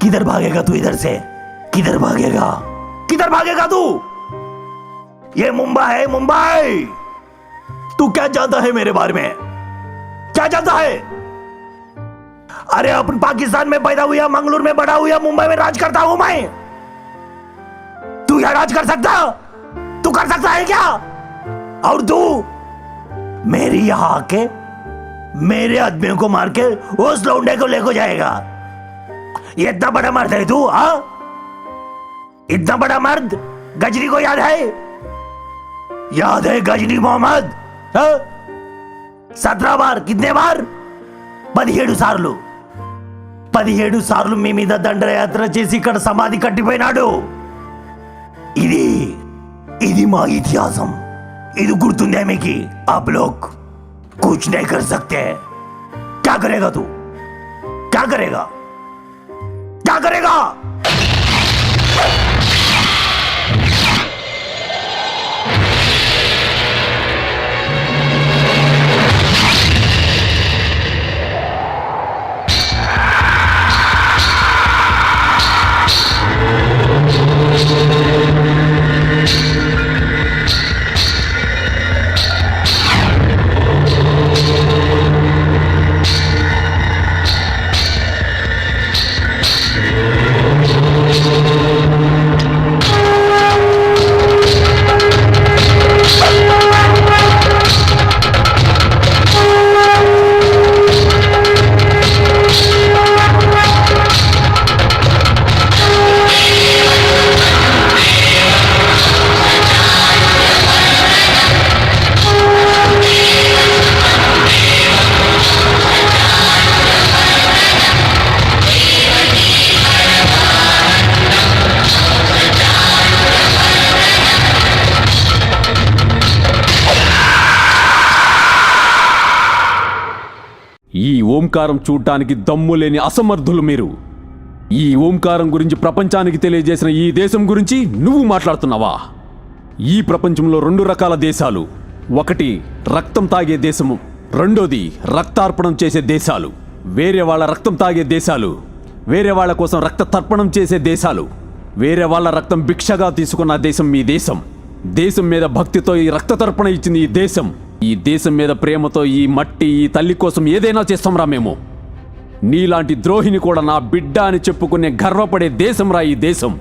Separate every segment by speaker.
Speaker 1: किधर भागेगा तू इधर से? किधर भागेगा? किधर भागेगा तू? ये मुंबई है, मुंबई। तू क्या जानता है मेरे बारे में? क्या जानता है? अरे अपन पाकिस्तान में पैदा हुआ, मंगलूर में बड़ा हुआ, मुंबई में राज करता हूं मैं। तू क्या राज कर सकता? तू कर सकता है क्या? और तू मेरी यहां आके मेरे आदमियों को मार के उस लौंडे को लेको जाएगा? ये इतना बड़ा मर्द है तू? हाँ, इतना बड़ा मर्द? गजनी को याद है? याद है गजनी मोहम्मद? 17 बार, कितने बार? 17 సార్లు మీ మీద దండయాత్ర చేసి ఇక్కడ సమాధి కట్టిపోయినాడు. ఇది మా ఇతిహాసం. ఇది గుర్తుందే మీకు? आप लोग कुछ नहीं कर सकते. क्या करेगा तू? क्या करेगा? क्या करेगा?
Speaker 2: ఈ ఓంకారం చూడటానికి దమ్ము లేని అసమర్థులు మీరు. ఈ ఓంకారం గురించి ప్రపంచానికి తెలియజేసిన ఈ దేశం గురించి నువ్వు మాట్లాడుతున్నావా? ఈ ప్రపంచంలో 2 రకాల దేశాలు. ఒకటి రక్తం తాగే దేశము, రెండోది రక్తార్పణం చేసే దేశాలు. వేరే వాళ్ళ రక్తం తాగే దేశాలు, వేరే వాళ్ళ కోసం రక్త తర్పణం చేసే దేశాలు, వేరే వాళ్ళ రక్తం భిక్షగా తీసుకున్న దేశం మీ దేశం. దేశం మీద భక్తితో ఈ రక్త తర్పణ ఇచ్చింది ఈ దేశం. ఈ దేశం మీద ప్రేమతో ఈ మట్టి, ఈ తల్లి కోసం ఏదైనా చేస్తాంరా మేము. నీలాంటి ద్రోహిని కూడా నా బిడ్డ అని చెప్పుకునే గర్వపడే దేశం రా ఈ దేశం.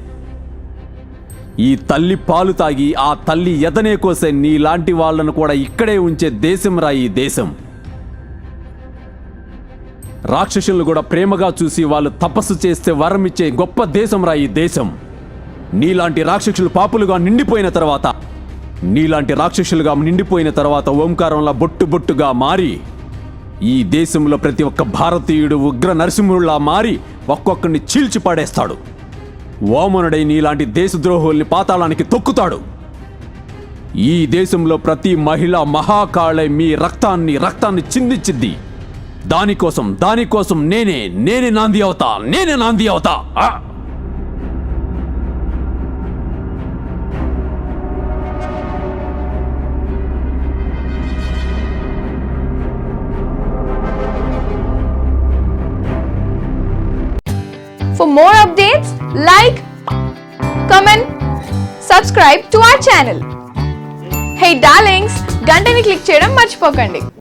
Speaker 2: ఈ తల్లి పాలు తాగి ఆ తల్లి ఎదనే కోసే నీలాంటి వాళ్ళను కూడా ఇక్కడే ఉంచే దేశం రా ఈ దేశం. రాక్షసులను కూడా ప్రేమగా చూసి వాళ్ళు తపస్సు చేస్తే వరం ఇచ్చే గొప్ప దేశం రా ఈ దేశం. నీలాంటి రాక్షసులు పాపులుగా నిండిపోయిన తర్వాత ఓంకారంలా బొట్టు బొట్టుగా మారి ఈ దేశంలో ప్రతి ఒక్క భారతీయుడు ఉగ్ర నరసింహుల్లా మారి ఒక్కొక్కడిని చీల్చి పడేస్తాడు. వామనుడై నీలాంటి దేశద్రోహుల్ని పాతాళానికి తొక్కుతాడు. ఈ దేశంలో ప్రతి మహిళ మహాకాళై మీ రక్తాన్ని చిందించిద్ది. దానికోసం నేనే నాంది అవుతా.
Speaker 3: For more updates, like, comment, subscribe to our channel. Hey darlings, గంటని click చేయడం మర్చిపోకండి.